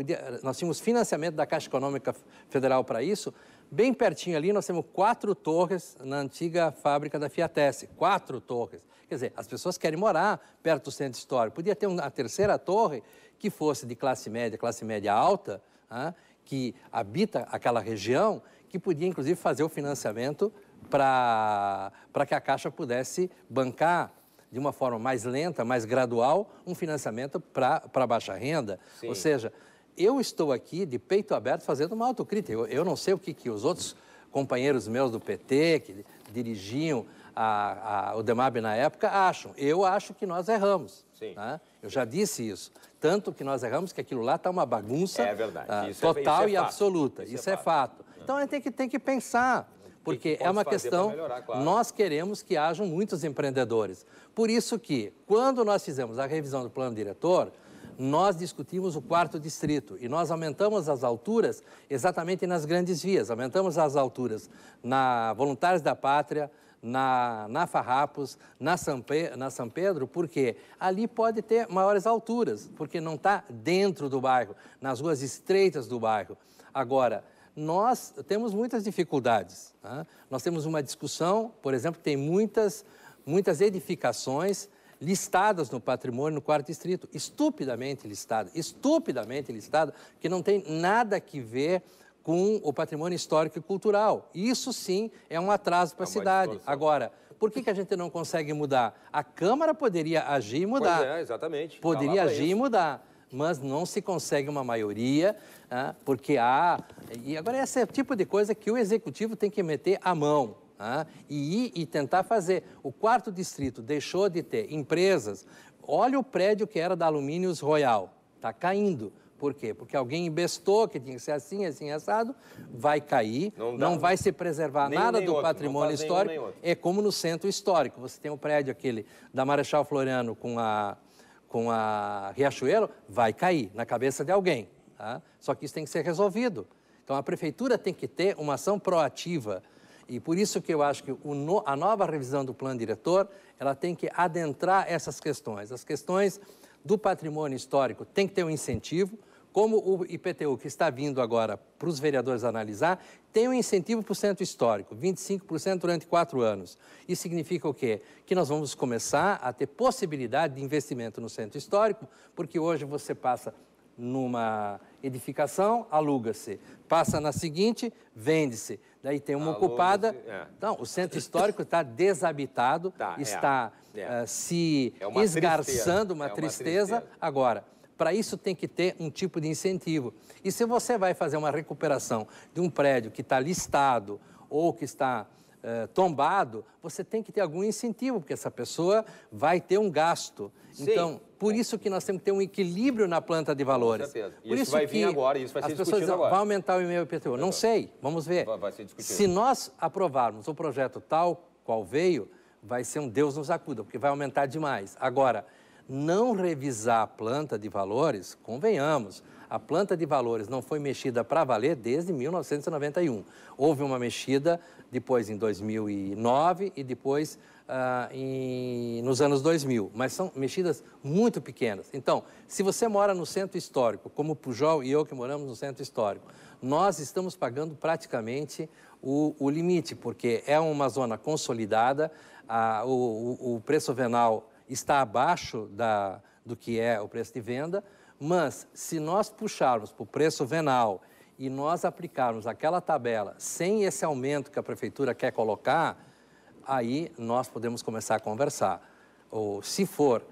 [SPEAKER 3] nós tínhamos financiamento da Caixa Econômica Federal para isso. Bem pertinho ali, nós temos 4 torres na antiga fábrica da Fiatesse. 4 torres. Quer dizer, as pessoas querem morar perto do centro histórico. Podia ter uma terceira torre que fosse de classe média alta, que habita aquela região, que podia, inclusive, fazer o financiamento para que a Caixa pudesse bancar de uma forma mais lenta, mais gradual, um financiamento para baixa renda. Sim. Ou seja, eu estou aqui de peito aberto fazendo uma autocrítica. Eu não sei o que os outros companheiros meus do PT, que dirigiam o DEMAB na época, acham. Eu acho que nós erramos. Sim. Tá? Eu já disse isso. Tanto que nós erramos que aquilo lá está uma bagunça total e absoluta. Isso é fato. Então, a gente tem que pensar. Porque é uma questão, claro. Nós queremos que hajam muitos empreendedores. Por isso que, quando nós fizemos a revisão do plano diretor, nós discutimos o 4º distrito e nós aumentamos as alturas exatamente nas grandes vias. Aumentamos as alturas na Voluntários da Pátria, na Farrapos, na São Pedro, porque ali pode ter maiores alturas, porque não está dentro do bairro, nas ruas estreitas do bairro. Agora, nós temos muitas dificuldades. Tá? Nós temos uma discussão, por exemplo, tem muitas edificações listadas no patrimônio no 4º distrito, estupidamente listada, que não tem nada que ver com o patrimônio histórico e cultural. Isso sim é um atraso para a cidade.
[SPEAKER 1] distorção.
[SPEAKER 3] Agora, por que a gente não consegue mudar? A Câmara poderia agir e mudar.
[SPEAKER 1] Pois é, exatamente.
[SPEAKER 3] Poderia
[SPEAKER 1] Tá lá pra
[SPEAKER 3] agir e
[SPEAKER 1] isso.
[SPEAKER 3] mudar, mas não se consegue uma maioria, porque há... E agora esse é o tipo de coisa que o Executivo tem que meter a mão e ir e tentar fazer. O 4º Distrito deixou de ter empresas. Olha o prédio que era da Alumínios Royal, está caindo. Por quê? Porque alguém embestou que tinha que ser assim, assim, assado, vai cair, não vai se preservar nada do patrimônio histórico. É como no centro histórico. Você tem um prédio aquele da Marechal Floriano com a Riachuelo, vai cair na cabeça de alguém. Só que isso tem que ser resolvido. Então, a prefeitura tem que ter uma ação proativa. E por isso que eu acho que a nova revisão do plano diretor, ela tem que adentrar essas questões. As questões do patrimônio histórico tem que ter um incentivo, como o IPTU, que está vindo agora para os vereadores analisar, tem um incentivo para o centro histórico, 25% durante 4 anos. Isso significa o quê? Que nós vamos começar a ter possibilidade de investimento no centro histórico, porque hoje você passa numa edificação, aluga-se. Passa na seguinte, vende-se. Daí tem uma ocupada. Então, o centro histórico está desabitado, está se esgarçando, uma tristeza. Agora, para isso tem que ter um tipo de incentivo. E se você vai fazer uma recuperação de um prédio que está listado ou que está tombado, você tem que ter algum incentivo, porque essa pessoa vai ter um gasto. Sim. Então, por isso que nós temos que ter um equilíbrio na planta de valores.
[SPEAKER 1] Com certeza.
[SPEAKER 3] Por
[SPEAKER 1] isso vai vir agora, isso vai ser discutido agora. As pessoas
[SPEAKER 3] vão aumentar o IPTU. Não sei, vamos ver.
[SPEAKER 1] Vai ser discutido.
[SPEAKER 3] Se nós aprovarmos o projeto tal qual veio, vai ser um Deus nos acuda, porque vai aumentar demais. Agora, não revisar a planta de valores, convenhamos, a planta de valores não foi mexida para valer desde 1991. Houve uma mexida depois em 2009 e depois nos anos 2000, mas são mexidas muito pequenas. Então, se você mora no centro histórico, como o Pujol e eu que moramos no centro histórico, nós estamos pagando praticamente o limite, porque é uma zona consolidada, o preço venal está abaixo do que é o preço de venda, mas se nós puxarmos para o preço venal e nós aplicarmos aquela tabela sem esse aumento que a prefeitura quer colocar, aí nós podemos começar a conversar. Ou se for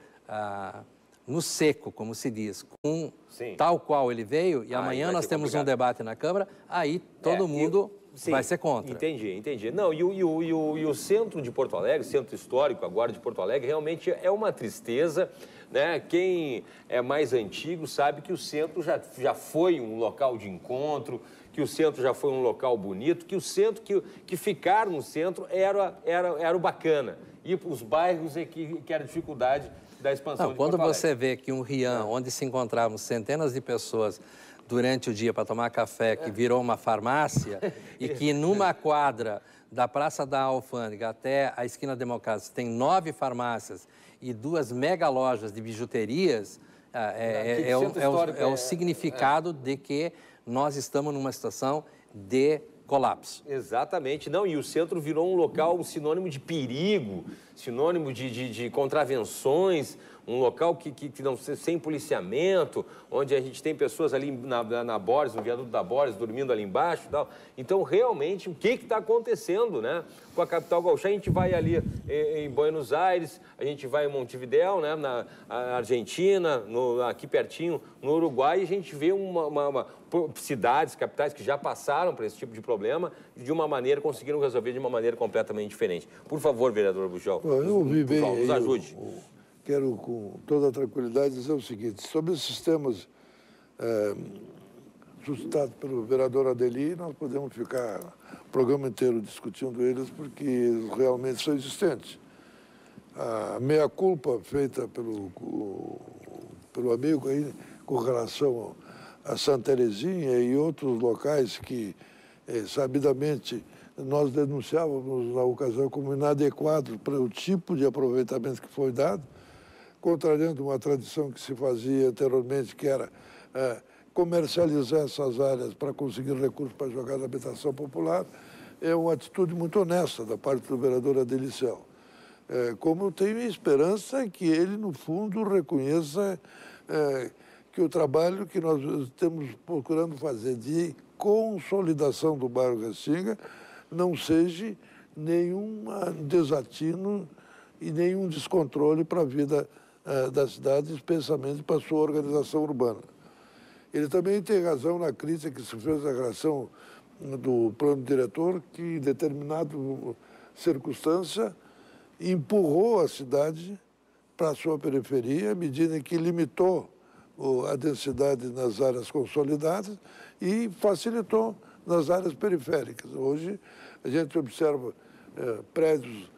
[SPEAKER 3] no seco, como se diz, com tal qual ele veio, e amanhã nós temos um debate na Câmara, aí todo mundo vai ser contra.
[SPEAKER 1] Entendi. Não, e o centro de Porto Alegre, centro histórico agora de Porto Alegre, realmente é uma tristeza, né? Quem é mais antigo sabe que o centro já foi um local de encontro, que o centro já foi um local bonito, que o centro, que ficar no centro era o bacana. E os bairros é que era a dificuldade da expansão de Porto Alegre.
[SPEAKER 3] Quando você vê que um Rian, onde se encontravam centenas de pessoas durante o dia para tomar café, que virou uma farmácia, e que numa quadra da Praça da Alfândega até a Esquina Democrática tem 9 farmácias e 2 mega lojas de bijuterias, é o significado de que nós estamos numa situação de colapso.
[SPEAKER 1] Exatamente. Não, e o centro virou um local, um sinônimo de perigo, sinônimo de contravenções, um local que não sem policiamento, onde a gente tem pessoas ali na Borges, no viaduto da Borges, dormindo ali embaixo e tal. Então, realmente, o que está acontecendo, né? Com a capital gaúcha, a gente vai ali em Buenos Aires, a gente vai em Montevidéu, né? Na Argentina, aqui pertinho, no Uruguai, e a gente vê cidades, capitais que já passaram por esse tipo de problema, de uma maneira, conseguiram resolver de uma maneira completamente diferente. Por favor, vereador Pujol, nos ajude.
[SPEAKER 2] Quero, com toda a tranquilidade, dizer o seguinte: sobre esses temas suscitados pelo vereador Adeli, nós podemos ficar o programa inteiro discutindo eles, porque eles realmente são existentes. A meia-culpa feita pelo amigo aí, com relação a Santa Terezinha e outros locais que, sabidamente, nós denunciávamos na ocasião como inadequado para o tipo de aproveitamento que foi dado, contrariando uma tradição que se fazia anteriormente, que era comercializar essas áreas para conseguir recursos para jogar na habitação popular, é uma atitude muito honesta da parte do vereador Adelicel. Como eu tenho esperança que ele, no fundo, reconheça que o trabalho que nós estamos procurando fazer de consolidação do bairro Restinga não seja nenhum desatino e nenhum descontrole para a vida da cidade, especialmente para a sua organização urbana. Ele também tem razão na crítica que se fez à relação do plano diretor, que em determinada circunstância empurrou a cidade para a sua periferia, à medida que limitou a densidade nas áreas consolidadas e facilitou nas áreas periféricas. Hoje, a gente observa prédios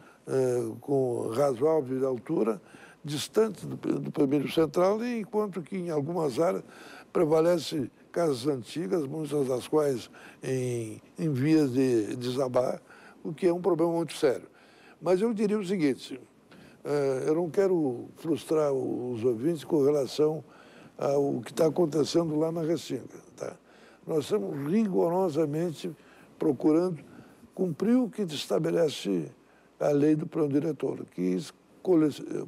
[SPEAKER 2] com razoável altura, distantes do perímetro central, enquanto que em algumas áreas prevalecem casas antigas, muitas das quais em vias de desabar, o que é um problema muito sério. Mas eu diria o seguinte, eu não quero frustrar os ouvintes com relação ao que está acontecendo lá na Restinga. Tá? Nós estamos rigorosamente procurando cumprir o que estabelece a lei do plano diretor, que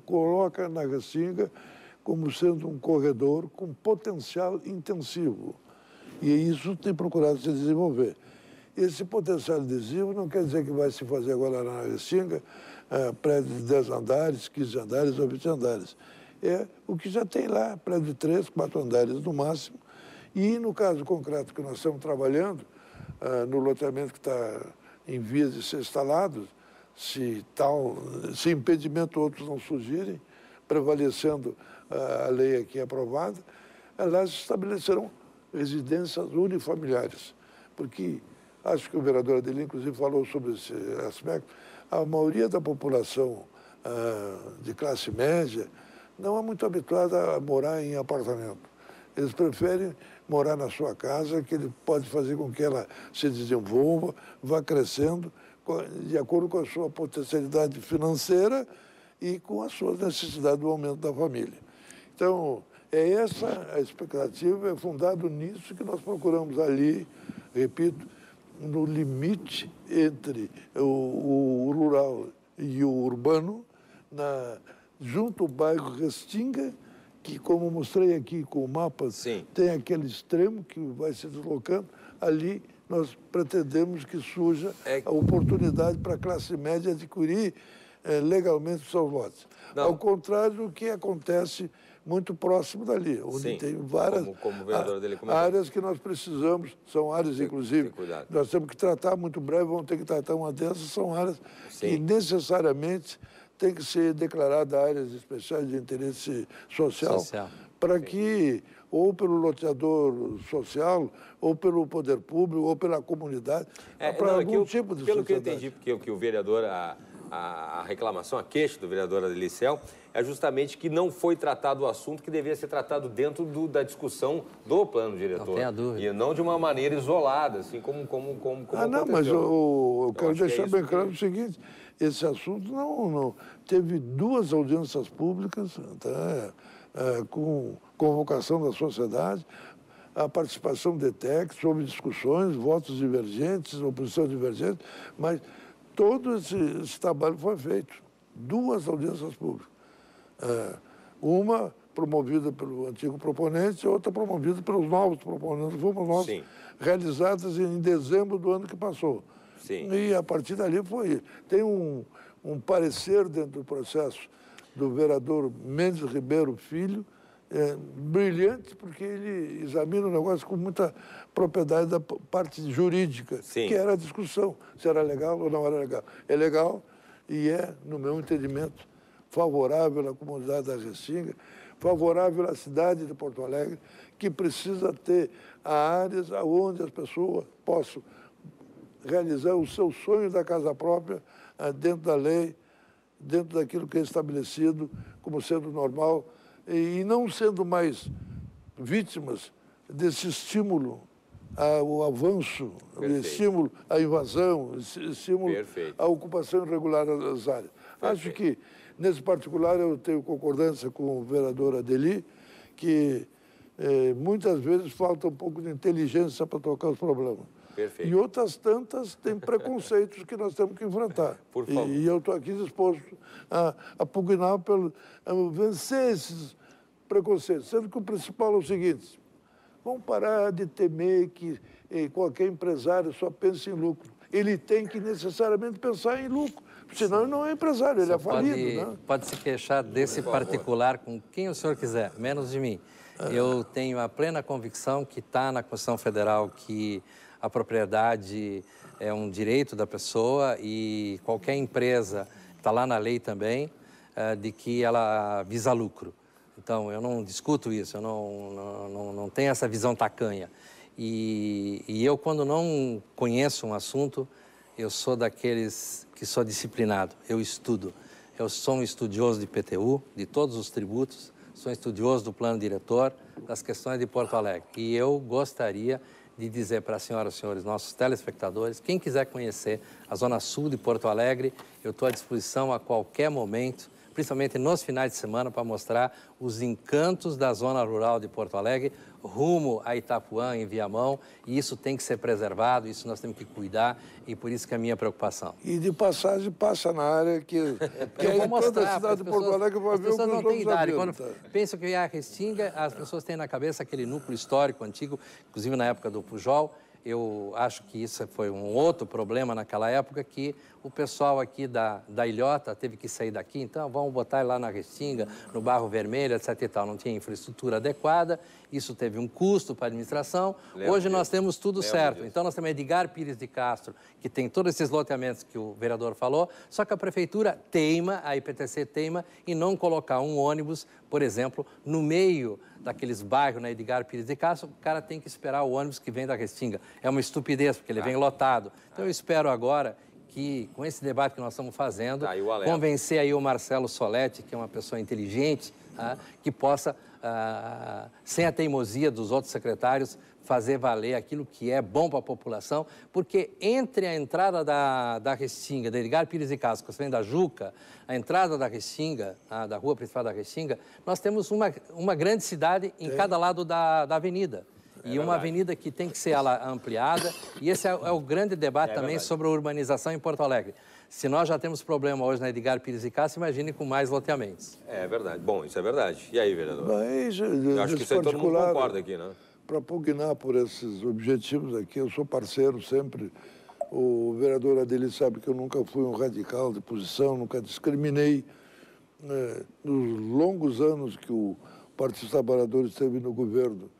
[SPEAKER 2] coloca na Restinga como sendo um corredor com potencial intensivo. E isso tem procurado se desenvolver. Esse potencial intensivo não quer dizer que vai se fazer agora na Restinga prédio de 10 andares, 15 andares ou 20 andares. É o que já tem lá, prédio de 3, 4 andares no máximo. E no caso concreto que nós estamos trabalhando, no loteamento que está em vias de ser instalado, se impedimento outros não surgirem, prevalecendo a lei aqui aprovada, elas estabelecerão residências unifamiliares. Porque, acho que o vereador Adelino, inclusive, falou sobre esse aspecto, a maioria da população de classe média não é muito habituada a morar em apartamento. Eles preferem morar na sua casa, que ele pode fazer com que ela se desenvolva, vá crescendo, de acordo com a sua potencialidade financeira e com a sua necessidade do aumento da família. Então, é essa a expectativa, é fundado nisso que nós procuramos ali, repito, no limite entre o rural e o urbano, junto ao bairro Restinga, que, como mostrei aqui com o mapa,
[SPEAKER 1] Sim.
[SPEAKER 2] tem aquele extremo que vai se deslocando. Ali nós pretendemos que surja a oportunidade para a classe média adquirir legalmente os seus lotes.
[SPEAKER 1] Não.
[SPEAKER 2] Ao contrário do que acontece muito próximo dali, onde
[SPEAKER 1] Sim,
[SPEAKER 2] tem várias
[SPEAKER 1] como o vereador dele comentou.
[SPEAKER 2] áreas que nós precisamos, são áreas, inclusive, nós temos que tratar muito breve, vamos ter que tratar uma dessas, são áreas que necessariamente tem que ser declarada áreas especiais de interesse social. Para que, ou pelo loteador social, ou pelo poder público, ou pela comunidade, para algum tipo de
[SPEAKER 1] pelo
[SPEAKER 2] sociedade.
[SPEAKER 1] que eu entendi, porque que o vereador, a reclamação, a queixa do vereador Adelicel é justamente que não foi tratado o assunto que deveria ser tratado dentro da discussão do plano diretor. Não
[SPEAKER 3] tenha dúvida.
[SPEAKER 1] E não de uma maneira isolada, assim como
[SPEAKER 2] não, mas eu quero deixar bem claro o seguinte, esse assunto não teve 2 audiências públicas, tá? Com convocação da sociedade, a participação de ETEC sobre discussões, votos divergentes, oposição divergente, mas todo esse trabalho foi feito. 2 audiências públicas. Uma promovida pelo antigo proponente e outra promovida pelos novos proponentes. Fomos nós realizadas em dezembro do ano que passou.
[SPEAKER 1] Sim.
[SPEAKER 2] E a partir dali tem um parecer dentro do processo do vereador Mendes Ribeiro Filho, brilhante, porque ele examina o negócio com muita propriedade da parte jurídica, que era a discussão, se era legal ou não era legal. É legal e é, no meu entendimento, favorável à comunidade da Restinga, favorável à cidade de Porto Alegre, que precisa ter áreas onde as pessoas possam realizar o seu sonho da casa própria dentro da lei, dentro daquilo que é estabelecido como sendo normal e não sendo mais vítimas desse estímulo ao avanço, estímulo à invasão, estímulo à ocupação irregular das áreas. Acho que, nesse particular, eu tenho concordância com o vereador Adeli, que muitas vezes falta um pouco de inteligência para tocar os problemas. E outras tantas têm preconceitos que nós temos que enfrentar.
[SPEAKER 1] Por favor.
[SPEAKER 2] E eu estou aqui disposto a pugnar a vencer esses preconceitos. Sendo que o principal é o seguinte, vamos parar de temer que qualquer empresário só pensa em lucro. Ele tem que necessariamente pensar em lucro, senão ele não é empresário, ele é falido. Né?
[SPEAKER 3] Pode se queixar desse particular com quem o senhor quiser, menos de mim. Eu tenho a plena convicção que está na Constituição Federal que a propriedade é um direito da pessoa e qualquer empresa, está lá na lei também, de que ela visa lucro. Então, eu não discuto isso, eu não tenho essa visão tacanha. E eu, quando não conheço um assunto, eu sou daqueles que sou disciplinado, eu estudo. Eu sou um estudioso de IPTU, de todos os tributos, sou estudioso do plano diretor, das questões de Porto Alegre. E eu gostaria de dizer para as senhoras e senhores, nossos telespectadores, quem quiser conhecer a Zona Sul de Porto Alegre, eu estou à disposição a qualquer momento, principalmente nos finais de semana, para mostrar os encantos da zona rural de Porto Alegre, rumo a Itapuã, em Viamão, e isso tem que ser preservado, isso nós temos que cuidar, e por isso que é a minha preocupação.
[SPEAKER 2] E de passagem passa na área que
[SPEAKER 3] eu vou mostrar,
[SPEAKER 2] toda a cidade de Porto Alegre vai ver o que
[SPEAKER 3] não têm idade. Quando
[SPEAKER 2] tá?
[SPEAKER 3] pensam que é a Restinga, as pessoas têm na cabeça aquele núcleo histórico antigo, inclusive na época do Pujol. Eu acho que isso foi um outro problema naquela época, que o pessoal aqui da ilhota teve que sair daqui, então vamos botar lá na Restinga, no Barro Vermelho, etc. e tal. Não tinha infraestrutura adequada, isso teve um custo para a administração. Hoje nós temos tudo certo. Então nós temos Edgar Pires de Castro, que tem todos esses loteamentos que o vereador falou, só que a prefeitura teima, a IPTC teima, em não colocar um ônibus, por exemplo, no meio daqueles bairros na Edgar Pires de Castro, o cara tem que esperar o ônibus que vem da Restinga. É uma estupidez, porque ele vem lotado. Então eu espero agora que, com esse debate que nós estamos fazendo, convencer aí o Marcelo Soletti, que é uma pessoa inteligente, que possa, sem a teimosia dos outros secretários, fazer valer aquilo que é bom para a população, porque entre a entrada da Restinga, da Edgar Pires de Castro, que vem da Juca, a entrada da Restinga, da rua principal da Restinga, nós temos uma grande cidade em cada lado da avenida. E uma avenida que tem que ser ampliada, e esse é o grande debate também sobre a urbanização em Porto Alegre. Se nós já temos problema hoje na Edgar Pires de Castro, imagine com mais loteamentos.
[SPEAKER 1] É verdade. Bom, isso é verdade. E aí, vereador?
[SPEAKER 2] Mas,
[SPEAKER 1] eu acho que isso aí todo mundo concorda aqui, né?
[SPEAKER 2] Para pugnar por esses objetivos aqui, eu sou parceiro sempre. O vereador Adelino sabe que eu nunca fui um radical de posição, nunca discriminei. Nos longos anos que o Partido dos Trabalhadores esteve no governo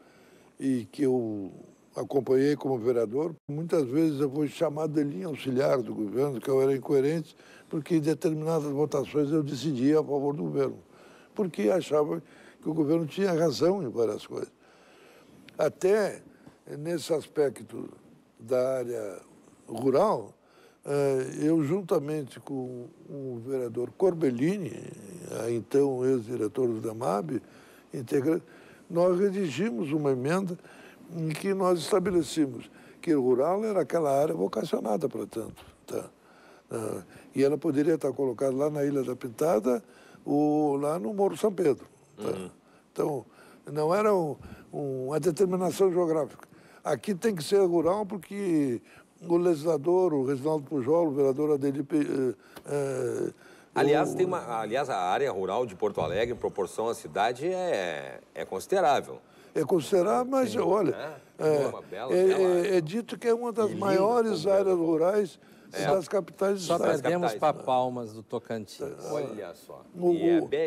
[SPEAKER 2] e que eu acompanhei como vereador, muitas vezes eu fui chamado de linha auxiliar do governo, que eu era incoerente, porque em determinadas votações eu decidia a favor do governo, porque achava que o governo tinha razão em várias coisas. Até nesse aspecto da área rural, eu juntamente com o vereador Corbellini, então ex-diretor do DAMAB, nós redigimos uma emenda em que nós estabelecemos que o rural era aquela área vocacionada para tanto. Tá? E ela poderia estar colocada lá na Ilha da Pintada ou lá no Morro São Pedro. Tá? Então, não era uma determinação geográfica. Aqui tem que ser rural porque o legislador, o Reginaldo Pujol, o vereador Adelino...
[SPEAKER 1] Aliás, a área rural de Porto Alegre, em proporção à cidade, é considerável.
[SPEAKER 2] É considerável, mas, olha, é dito que é uma das maiores áreas rurais das capitais do
[SPEAKER 3] Só
[SPEAKER 2] estado.
[SPEAKER 3] perdemos para Palmas do Tocantins.
[SPEAKER 1] Olha só.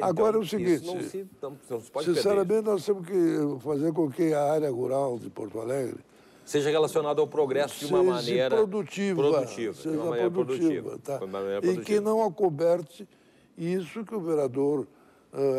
[SPEAKER 2] Agora é o seguinte,
[SPEAKER 1] não se pode
[SPEAKER 2] sinceramente, nós temos que fazer com que a área rural de Porto Alegre
[SPEAKER 1] seja relacionado ao progresso de uma maneira
[SPEAKER 2] produtiva. Tá? E que não acoberte isso que o vereador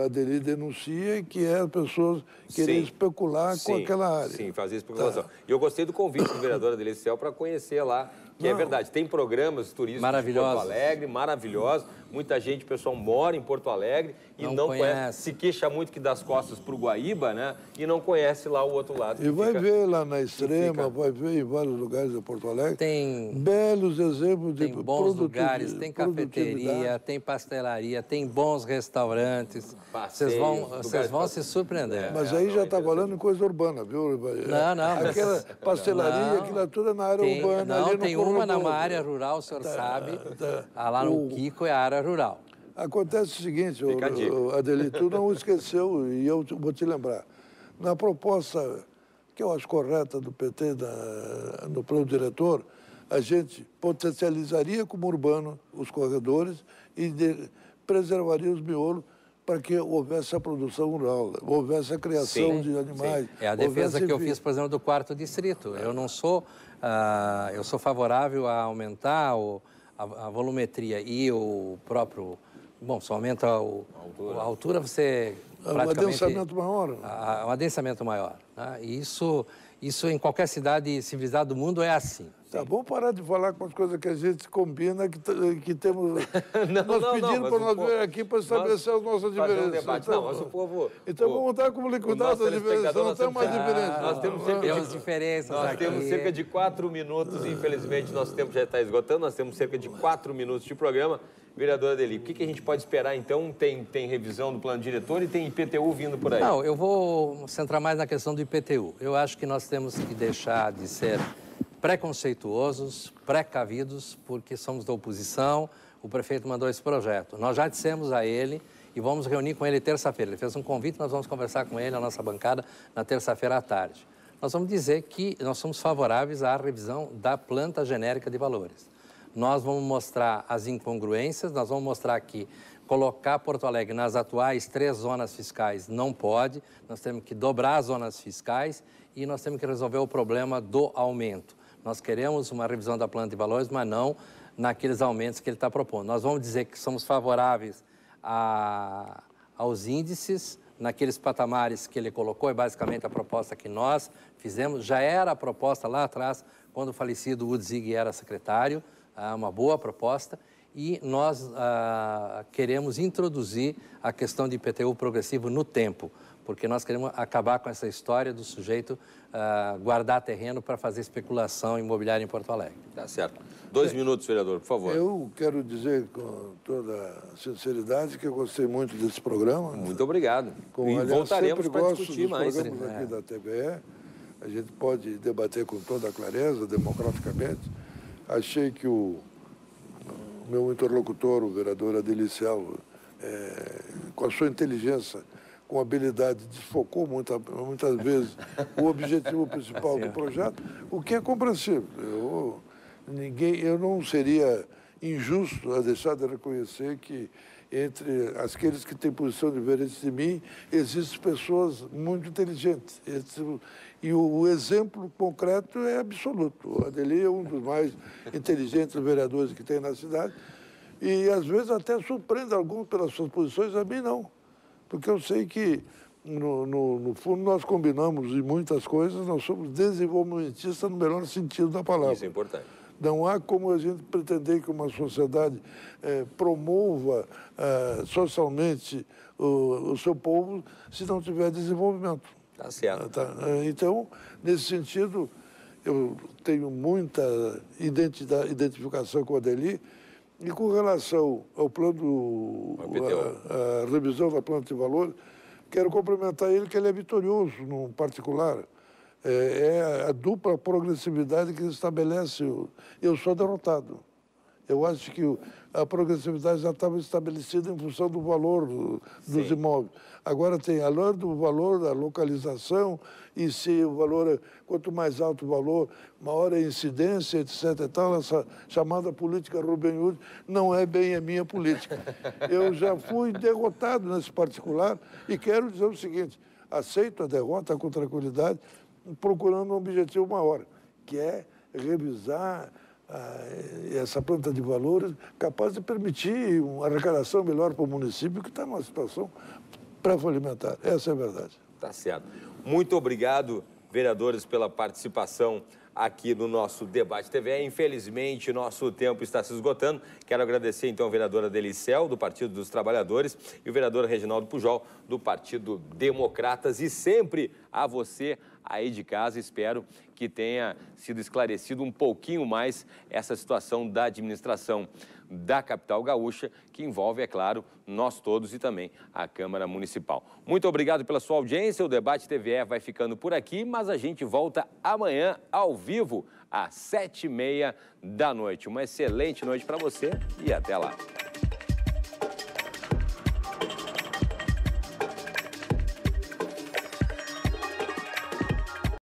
[SPEAKER 2] Adelino denuncia, que é as pessoas querem especular com aquela área.
[SPEAKER 1] Sim, fazer especulação. E eu gostei do convite do vereador Adelino Cel para conhecer lá, que é verdade, tem programas turísticos em Porto Alegre, maravilhosos. Muita gente, o pessoal mora em Porto Alegre e não conhece, se queixa muito que das costas para o Guaíba, né? E não conhece lá o outro lado.
[SPEAKER 2] E vai ver lá na Extrema, vai ver em vários lugares de Porto Alegre. Tem belos exemplos de
[SPEAKER 3] tem bons lugares, tem cafeteria, tem pastelaria, tem bons restaurantes. Vocês vão se surpreender.
[SPEAKER 2] Mas aí já está falando em coisa urbana, viu?
[SPEAKER 3] Não.
[SPEAKER 2] Aquela pastelaria, aquilo tudo é na área urbana.
[SPEAKER 3] Não, tem uma numa área rural, o senhor sabe. Lá no Kiko é a área rural.
[SPEAKER 2] Acontece o seguinte, Adelino, tu não esqueceu, e eu vou te lembrar. Na proposta que eu acho correta do PT no plano diretor, a gente potencializaria como urbano os corredores e preservaria os miolos para que houvesse a produção rural, houvesse a criação de animais.
[SPEAKER 3] Sim. É a defesa que eu fiz, por exemplo, do 4º distrito. Eu não sou... eu sou favorável a aumentar a volumetria e o próprio... Bom, se aumenta a altura, você praticamente...
[SPEAKER 2] Um adensamento maior.
[SPEAKER 3] Um adensamento maior. Né? E isso em qualquer cidade civilizada do mundo é assim.
[SPEAKER 2] Tá bom parar de falar com as coisas que a gente combina, que temos... nós pedimos para nós vir aqui para estabelecer as nossas diferenças.
[SPEAKER 1] Um debate. Então, mas o povo...
[SPEAKER 2] Então vamos voltar como liquidar as diferenças, não tem mais diferença.
[SPEAKER 1] Nós temos cerca de 4 minutos, infelizmente nosso tempo já está esgotando, nós temos cerca de 4 minutos de programa. Vereadora Adeli, o que a gente pode esperar então? Tem revisão do plano diretor e tem IPTU vindo por aí?
[SPEAKER 3] Não, eu vou centrar mais na questão do IPTU. Eu acho que nós temos que deixar de ser preconceituosos, precavidos, porque somos da oposição, o prefeito mandou esse projeto. Nós já dissemos a ele e vamos reunir com ele terça-feira. Ele fez um convite, nós vamos conversar com ele na nossa bancada na terça-feira à tarde. Nós vamos dizer que nós somos favoráveis à revisão da planta genérica de valores. Nós vamos mostrar as incongruências, nós vamos mostrar que colocar Porto Alegre nas atuais 3 zonas fiscais não pode, nós temos que dobrar as zonas fiscais e nós temos que resolver o problema do aumento. Nós queremos uma revisão da planta de valores, mas não naqueles aumentos que ele está propondo. Nós vamos dizer que somos favoráveis aos índices, naqueles patamares que ele colocou, é basicamente a proposta que nós fizemos. Já era a proposta lá atrás, quando o falecido Udzig era secretário, uma boa proposta. E nós queremos introduzir a questão de IPTU progressivo no tempo, porque nós queremos acabar com essa história do sujeito guardar terreno para fazer especulação imobiliária em Porto Alegre.
[SPEAKER 1] Tá certo. 2 minutos, vereador, por favor.
[SPEAKER 2] Eu quero dizer com toda sinceridade que eu gostei muito desse programa.
[SPEAKER 1] Muito obrigado.
[SPEAKER 2] Aliás,
[SPEAKER 1] voltaremos para discutir mais.
[SPEAKER 2] Programas aqui da TVE, a gente pode debater com toda a clareza, democraticamente. Achei que o meu interlocutor, o vereador Adeliciel, com a sua inteligência, com habilidade, desfocou muitas vezes o objetivo principal do projeto, o que é compreensível. Eu não seria injusto a deixar de reconhecer que entre aqueles que têm posição diferente de mim, existem pessoas muito inteligentes. E o exemplo concreto é absoluto. O Adeli é um dos mais inteligentes vereadores que tem na cidade e, às vezes, até surpreende alguns pelas suas posições, a mim não. Porque eu sei que, no fundo, nós combinamos em muitas coisas, nós somos desenvolvimentistas no melhor sentido da palavra.
[SPEAKER 1] Isso é importante.
[SPEAKER 2] Não há como a gente pretender que uma sociedade promova socialmente o seu povo se não tiver desenvolvimento.
[SPEAKER 1] Tá certo.
[SPEAKER 2] Então, nesse sentido, eu tenho muita identificação com a Adeli e com relação ao plano, a revisão da planta de valores, quero cumprimentar ele que ele é vitorioso no particular. É a dupla progressividade que estabelece. Eu sou derrotado. Eu acho que a progressividade já estava estabelecida em função do valor dos imóveis. Agora tem a lei do valor da localização e se o valor, quanto mais alto o valor, maior a incidência, etc. e tal, essa chamada política Robin Hood não é bem a minha política. Eu já fui derrotado nesse particular e quero dizer o seguinte, aceito a derrota com tranquilidade, procurando um objetivo maior, que é revisar essa planta de valores capaz de permitir uma arrecadação melhor para o município que está numa situação pré-falimentar. Essa é a verdade.
[SPEAKER 1] Tá certo. Muito obrigado, vereadores, pela participação aqui no nosso Debate TVE. Infelizmente, nosso tempo está se esgotando. Quero agradecer, então, a vereadora Adelicel, do Partido dos Trabalhadores, e o vereador Reginaldo Pujol, do Partido Democratas. E sempre a você aí de casa, espero que tenha sido esclarecido um pouquinho mais essa situação da administração da capital gaúcha, que envolve, é claro, nós todos e também a Câmara Municipal. Muito obrigado pela sua audiência, o Debate TVE vai ficando por aqui, mas a gente volta amanhã ao vivo, às 7h30 da noite. Uma excelente noite para você e até lá.